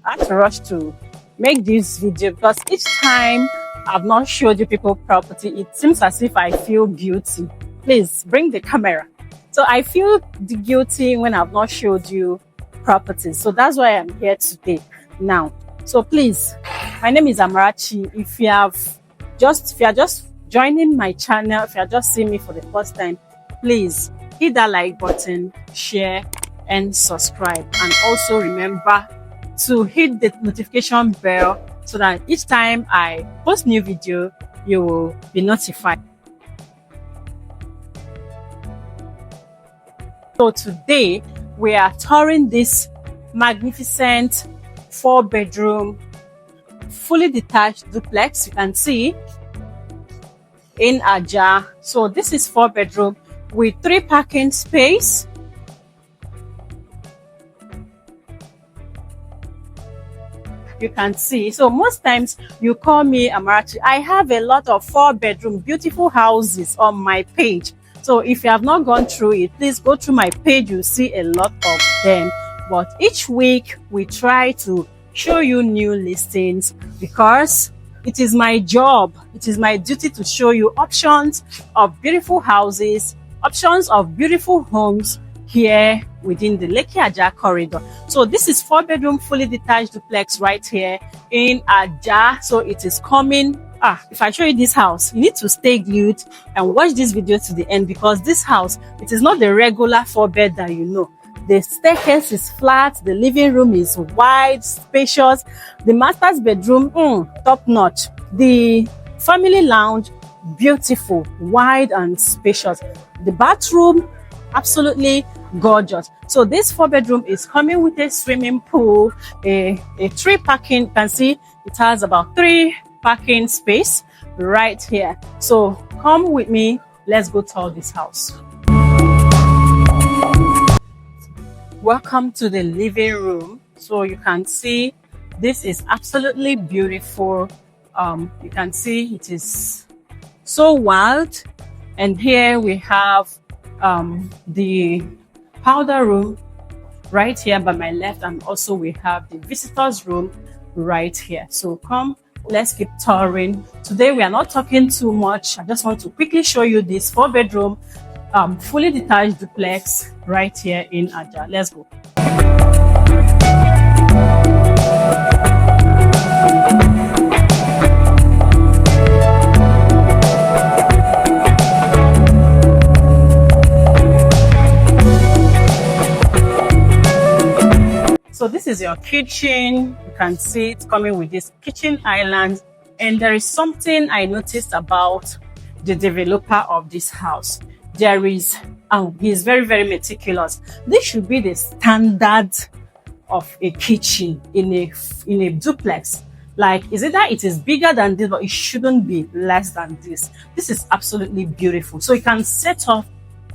I had to rush to make this video because each time I've not showed you people property, it seems as if I feel guilty. Please bring the camera. So I feel guilty when I've not showed you properties. So that's why I'm here today now. So please, my name is Amarachi. If you are just joining my channel, if you are just seeing me for the first time, please hit that like button, share and subscribe, and also remember to hit the notification bell so that each time I post new video you will be notified. So today we are touring this magnificent 4-bedroom fully detached duplex. You can see in Ajah. So this is 4-bedroom with 3 parking space. You can see. So most times you call me Amarachi. I have a lot of 4-bedroom beautiful houses on my page. So if you have not gone through it, please go through my page. You'll see a lot of them. But each week we try to show you new listings because it is my job. It is my duty to show you options of beautiful houses, options of beautiful homes here within the Lekki Ajah corridor. So this is 4-bedroom fully detached duplex right here in Ajah. So it is coming. If I show you this house, you need to stay glued and watch this video to the end, because this house, it is not the regular 4-bed that you know. The staircase is flat, the living room is wide, spacious, the master's bedroom, top notch. The family lounge, beautiful, wide and spacious. The bathroom, absolutely gorgeous. So this 4-bedroom is coming with a swimming pool, a 3 parking. You can see it has about 3 parking space right here. So come with me, let's go tour this house. Welcome to the living room. So you can see this is absolutely beautiful. You can see it is so wild. And here we have the powder room right here by my left, and also we have the visitors room right here. So come, let's keep touring. Today we are not talking too much. I just want to quickly show you this 4-bedroom fully detached duplex right here in Ajah. Let's go. So this is your kitchen. You can see it's coming with this kitchen island. And there is something I noticed about the developer of this house. There is, he's very, very meticulous. This should be the standard of a kitchen in a duplex. Like, is it that it is bigger than this, but it shouldn't be less than this. This is absolutely beautiful. So you can set up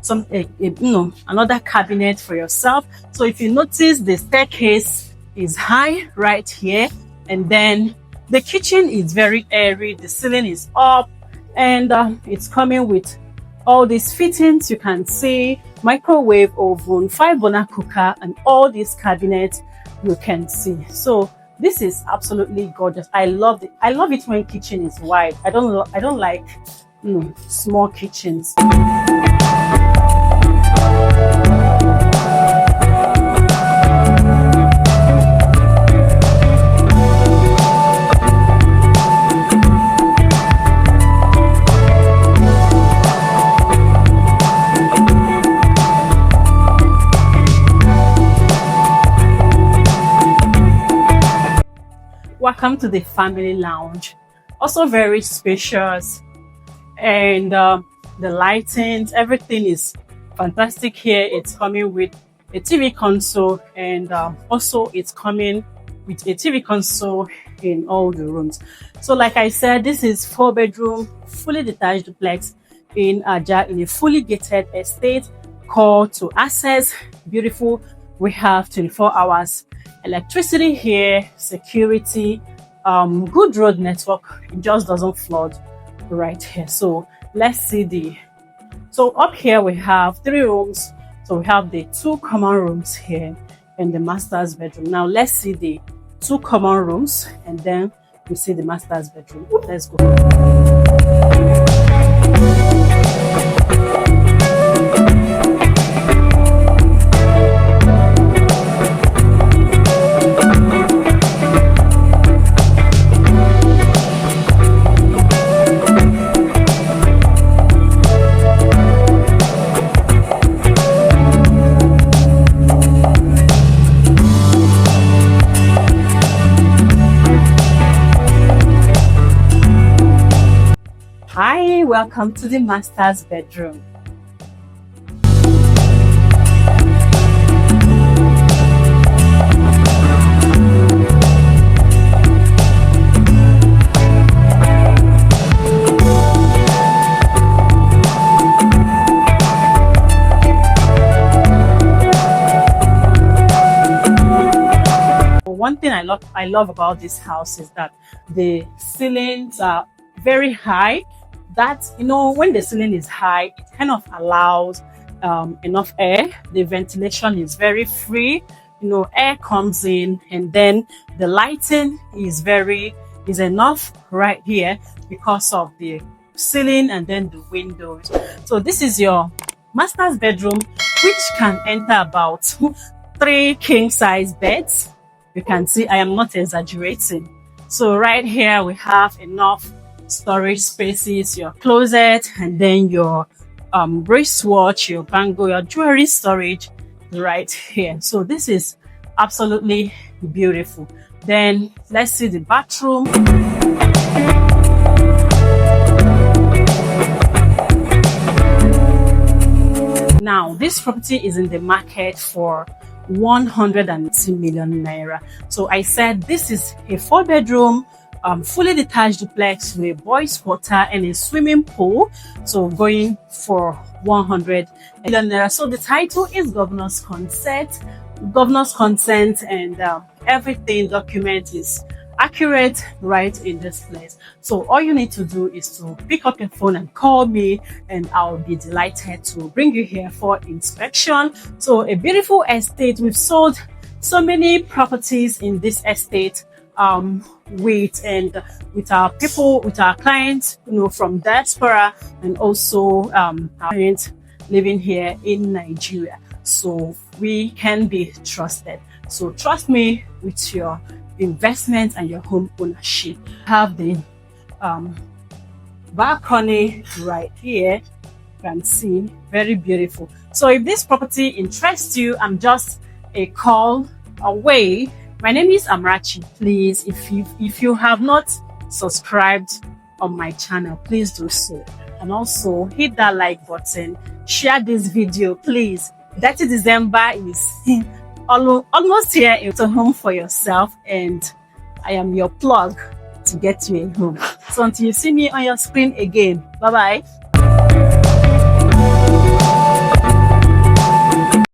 some another cabinet for yourself. So if you notice, the staircase is high right here, and then the kitchen is very airy, the ceiling is up, and it's coming with all these fittings. You can see microwave oven, 5-burner cooker, and all these cabinets you can see. So this is absolutely gorgeous. I love it. I love it when kitchen is wide. I don't like small kitchens. Welcome to the family lounge. Also very spacious, and the lightings, everything is fantastic here. It's coming with a TV console, and also it's coming with a TV console in all the rooms. So like I said, this is 4-bedroom fully detached duplex in Ajah, in a fully gated estate, call to access, beautiful. We have 24 hours electricity here, security, good road network. It just doesn't flood right here. So let's see so up here we have 3 rooms. So we have the 2 common rooms here and the master's bedroom. Now let's see the 2 common rooms, and then we see the master's bedroom. Let's go. Hi, welcome to the master's bedroom. One thing I love about this house is that the ceilings are very high. That, you know, when the ceiling is high, it kind of allows enough air. The ventilation is very free, you know, air comes in, and then the lighting is enough right here because of the ceiling and then the windows. So this is your master's bedroom, which can enter about 3 king-size beds. You can see I am not exaggerating. So right here we have enough storage spaces, your closet, and then your wristwatch, your bangle, your jewelry storage right here. So this is absolutely beautiful. Then let's see the bathroom. Now this property is in the market for 170 million naira. So I said this is a 4-bedroom fully detached duplex with a boys quarter and a swimming pool, so going for 100 million naira. So the title is governor's consent, and everything document is accurate right in this place. So all you need to do is to pick up your phone and call me, and I'll be delighted to bring you here for inspection. So a beautiful estate. We've sold so many properties in this estate with our people, with our clients, you know, from diaspora, and also our clients living here in Nigeria. So we can be trusted. So trust me with your investment and your home ownership. Have the balcony right here. You can see, very beautiful. So if this property interests you, I'm just a call away. My name is Amarachi. Please, if you have not subscribed on my channel, please do so, and also hit that like button, share this video, please. Dirty December is almost here. It's a home for yourself, and I am your plug to get you a home. So until you see me on your screen again, bye bye.